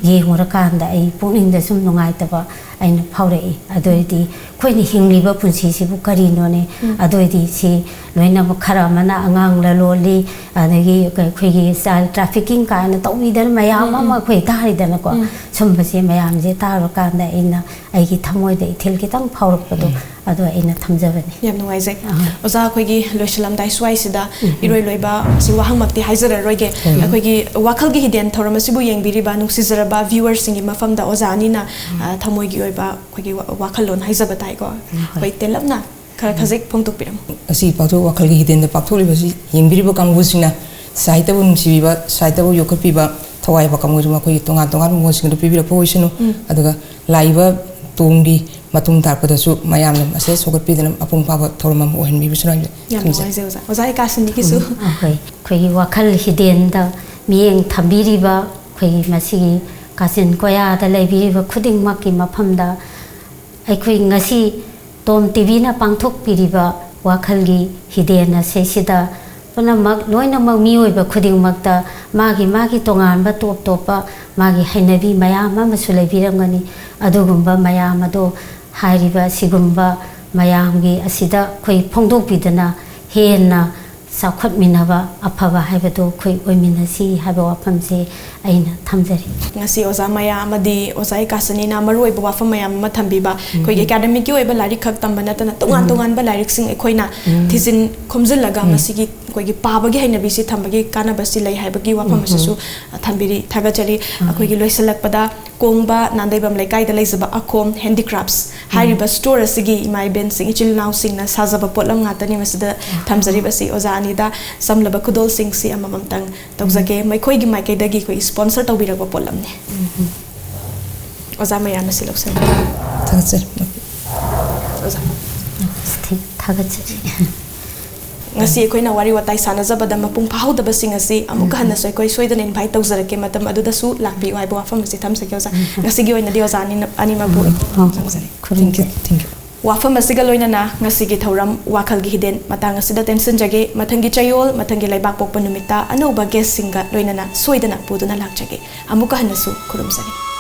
ꯌꯦꯡꯉꯨꯔꯀꯥꯟꯗ ꯑꯩ ꯄꯨꯛꯅꯤꯡꯗ ꯁꯨꯝ ꯅꯨꯡꯉꯥꯏꯇꯕ ꯑꯩꯅ ꯐꯥꯎꯔꯛꯏ ꯑꯗꯨꯑꯣꯏꯗꯤ ꯑꯩꯈꯣꯏꯅ ꯍꯤꯡꯂꯤꯕ ꯄꯨꯟꯁꯤꯁꯤꯕꯨ ꯀꯔꯤꯅꯣꯅꯦ ꯑꯗꯨꯑꯣꯏꯗꯤ ꯁꯤ ꯂꯣꯏꯅꯃꯛ ꯈꯔ ꯑꯃꯅ ꯑꯉꯥꯡ ꯂꯂꯣꯜꯂꯤ ꯑꯗꯒꯤ ꯑꯩꯈꯣꯏꯒꯤ ꯆꯥꯏꯜ ꯇ꯭ꯔꯥꯐꯤꯀꯤꯡ ꯀꯥꯏꯅ ꯇꯧꯕꯤꯗꯅ ꯃꯌꯥꯝ ꯑꯃ ꯑꯩꯈꯣꯏ ꯇꯥꯔꯤꯗꯅꯀꯣ ꯁꯨꯝꯕꯁꯦ ꯃꯌꯥꯝꯁꯦ ꯇꯥꯔꯨꯀꯥꯟꯗ ꯑꯩꯅ ꯑꯩꯒꯤ ꯊꯃꯣꯏꯗ ꯏꯊꯤꯜ ꯈꯤꯇꯪ ꯐꯥꯎꯔꯛꯄꯗꯣ ꯑꯗꯣ ꯑꯩꯅ ꯊꯝꯖꯕꯅꯤ ꯌꯥꯝ ꯅꯨꯡꯉꯥꯏꯖꯩ ꯑꯣꯖꯥ ꯑꯩꯈꯣꯏꯒꯤ ꯂꯣꯏꯁꯤꯜꯂꯝꯗꯥꯏ ꯁ꯭ꯋꯥꯏꯁꯤꯗ ꯏꯔꯣꯏ ꯂꯣꯏꯕ ꯑꯁꯤ ꯋꯥꯍꯪꯃꯛꯇꯤ ꯍꯥꯏꯖꯔꯔꯣꯏꯒꯦ ꯑꯩꯈꯣꯏꯒꯤ ꯋꯥꯈꯜꯒꯤ ꯍꯤꯗꯦꯟ ꯊꯧꯔꯝ ꯑꯁꯤꯕꯨ ꯌꯦꯡꯕꯤꯔꯤꯕ ꯅꯨꯡꯁꯤꯖꯔꯕ ꯚ꯭ꯌꯨꯋꯔꯁꯤꯡꯒꯤ ꯃꯐꯝꯗ ꯑꯣꯖꯥ ꯑꯅꯤꯅ ꯊꯃꯣꯏꯒꯤ ꯑꯣꯏꯕ ꯑꯩꯈꯣꯏꯒꯤ ꯋꯥꯈꯜꯂꯣꯟ ꯍꯥꯏꯖꯕ ꯇꯥꯏꯀꯣ ꯑꯩꯈꯣꯏ ꯇꯦꯟꯂꯞꯅ ꯈꯔ ꯈꯖꯤꯛ ꯐꯣꯡꯗꯣꯛꯄꯤꯔꯝꯃꯨ ꯑꯁꯤ ꯄꯥꯛꯊꯣꯛ ꯋꯥꯈꯜꯒꯤ ꯍꯤꯗꯦꯟꯗ ꯄꯥꯛꯊꯣꯛꯂꯤꯕꯁꯤ ꯌꯦꯡꯕꯤꯔꯤꯕ ꯀꯥꯡꯕꯨꯁꯤꯡꯅ ꯁꯥꯍꯤꯇ꯭ꯌꯕꯨ ꯅꯨꯡꯁꯤꯕꯤꯕ ꯁꯥꯍꯤꯇ꯭ꯌꯕꯨ ꯌꯣꯛꯈꯠꯄꯤꯕ ꯊꯋꯥꯏꯕ ꯀꯥꯡꯕꯨꯁꯨ ꯃꯈꯣꯏꯒꯤ ꯇꯣꯉꯥꯟ ꯇꯣꯉꯥꯟꯕ ꯃꯣꯠꯁꯤꯡꯗꯨ ꯄꯤꯕꯤꯔꯛꯄ ꯑꯣꯏꯁꯅꯨ ꯑꯗꯨꯒ ꯂꯥꯛꯏꯕ ꯇꯣꯡꯒꯤ ꯃꯇꯨꯡ ꯇꯥꯔꯛꯄꯗꯁꯨ ꯃꯌꯥꯝꯅ ꯃꯁꯦ ꯁꯧꯒꯠꯄꯤꯗꯅ ꯃꯄꯨꯡ ꯐꯥꯕ ꯊꯧꯔꯝ ꯑꯃ ꯑꯣꯏꯍꯟꯕꯤꯕꯁꯨ ꯌꯥꯝ ꯅꯨꯡꯉꯥꯏꯖꯩ ꯑꯣꯖꯥ ꯑꯣꯖꯥ ꯏꯀꯥꯁꯤꯅꯤꯒꯤꯁꯨ ꯑꯩꯈꯣꯏꯒꯤ ꯋꯥꯈꯜ ꯍꯤꯗꯦꯟꯗ ꯃꯤꯠꯌꯦꯡ ꯊꯝꯕꯤꯔꯤꯕ ꯑꯩꯈꯣꯏꯒꯤ ꯃꯁꯤꯒꯤ ꯀꯥꯆꯤꯟ ꯀꯣꯌꯥꯗ ꯂꯩꯕꯤꯔꯤꯕ ꯈꯨꯗꯤꯡꯃꯛꯀꯤ ꯃꯐꯝꯗ ꯑꯩꯈꯣꯏ ꯉꯁꯤ ꯇꯣꯝ ꯇꯤꯚꯤꯅ ꯄꯥꯡꯊꯣꯛꯄꯤꯔꯤꯕ ꯋꯥꯈꯜꯒꯤ ꯍꯤꯗꯦꯟ ꯑꯁꯤꯁꯤꯗ ꯄꯨꯝꯅꯃꯛ ꯂꯣꯏꯅꯃꯛ ꯃꯤꯑꯣꯏꯕ ꯈꯨꯗꯤꯡꯃꯛꯇ ꯃꯥꯒꯤ ꯇꯣꯉꯥꯟꯕ ꯇꯣꯞ ꯇꯣꯞꯄ ꯃꯥꯒꯤ ꯍꯩꯅꯕꯤ ꯃꯌꯥꯝ ꯑꯃꯁꯨ ꯂꯩꯕꯤꯔꯝꯒꯅꯤ ꯑꯗꯨꯒꯨꯝꯕ ꯃꯌꯥꯝ ꯑꯗꯣ ꯍꯥꯏꯔꯤꯕ ꯁꯤꯒꯨꯝꯕ ꯃꯌꯥꯝꯒꯤ ꯑꯁꯤꯗ ꯑꯩꯈꯣꯏ ꯐꯣꯡꯗꯣꯛꯄꯤꯗꯅ ꯍꯦꯟꯅ ꯆꯥꯎꯈꯠꯃꯤꯟꯅꯕ ꯑꯐꯕ ꯍꯥꯏꯕꯗꯣ ꯑꯩꯈꯣꯏ ꯑꯣꯏꯃꯤꯟꯅꯁꯤ ꯍꯥꯏꯕ ꯋꯥꯐꯝꯁꯦ ꯑꯩꯅ ꯊꯝꯖꯔꯤ ꯉꯁꯤ ꯑꯣꯖꯥ ꯃꯌꯥ ꯑꯃꯗꯤ ꯑꯣꯖꯥ ꯏꯀꯥꯁꯅꯤꯅ ꯃꯔꯨꯑꯣꯏꯕ ꯋꯥꯐꯝ ꯃꯌꯥꯝ ꯑꯃ ꯊꯝꯕꯤꯕ ꯑꯩꯈꯣꯏꯒꯤ ꯑꯦꯀꯥꯗꯃꯤꯛꯀꯤ ꯑꯣꯏꯕ ꯂꯥꯏꯔꯤꯛ ꯈꯛ ꯇꯝꯕ ꯅꯠꯇꯅ ꯇꯣꯉꯥꯟ ꯇꯣꯉꯥꯟꯕ ꯂꯥꯏꯔꯤꯛꯁꯤꯡ ꯑꯩꯈꯣꯏꯅ ꯊꯤꯖꯤꯟ ꯈꯣꯝꯖꯤꯜꯂꯒ ꯃꯁꯤꯒꯤ ꯑꯩꯈꯣꯏꯒꯤ ꯄꯥꯕꯒꯤ ꯍꯩꯅꯕꯤꯁꯤ ꯊꯝꯕꯒꯤ ꯀꯥꯟꯅꯕꯁꯤ ꯂꯩ ꯍꯥꯏꯕꯒꯤ ꯋꯥꯐꯝ ꯑꯁꯤꯁꯨ ꯊꯝꯕꯤꯔꯤ ꯊꯥꯒꯠꯆꯔꯤ ꯑꯩꯈꯣꯏꯒꯤ ꯂꯣꯏꯁꯤꯜꯂꯛꯄꯗ ꯀꯣꯡꯕ ꯅꯥꯟꯗꯩꯕꯝ ꯂꯩꯀꯥꯏꯗ ꯂꯩꯖꯕ ꯑꯈꯣꯝ ꯍꯦꯟꯗꯤꯀ꯭ꯔꯥꯐꯠꯁ ꯍꯥꯏꯔꯤꯕ ꯁ꯭ꯇꯣꯔ ꯑꯁꯤꯒꯤ ꯏꯃꯥ ꯏꯕꯦꯟꯁꯤꯡ ꯏꯆꯤꯜ ꯏꯅꯥꯎꯁꯤꯡꯅ ꯁꯥꯖꯕ ꯄꯣꯠꯂꯝ ꯉꯥꯛꯇꯅꯤ ꯃꯁꯤꯗ ꯊꯝꯖꯔꯤꯕꯁꯤ ꯑꯣꯖꯥ ꯑꯅꯤꯗ ꯁꯝꯂꯕ ꯈꯨꯗꯣꯜꯁꯤꯡꯁꯤ ꯑꯃꯃꯝꯇꯪ ꯇꯧꯖꯒꯦ ꯃꯈꯣꯏꯒꯤ ꯃꯥꯏꯀꯩꯗꯒꯤ ꯑꯩꯈꯣꯏ ꯁ꯭ꯄꯣꯟꯁꯔ ꯇꯧꯕꯤꯔꯛꯄ ꯄꯣꯠꯂꯝꯅꯤ ꯑꯣꯖꯥ ꯃꯌꯥꯝꯅ ꯁꯤ ꯂꯧꯁꯤꯟꯕꯤꯌꯨ ꯊꯥꯒꯠꯆꯔꯤ ꯑꯣꯖꯥ ꯊꯥꯒꯠꯆꯔꯤ ngasi koi na wari watai sana zaba da mapung pahau da basing ngasi amuka hanna soi koi soi da invite tau zara ke matam adu da su lakbi wai bo afam si tham sakyo za ngasi gi oina dio zani ani ma bu thank you wafam asiga loina na ngasi gi thauram wakhal gi hiden matang asida tension jage mathangi chayol mathangi laibak pokpa numita anoba guest singa loina na soidana puduna lakjage amuka hanna su kurum sari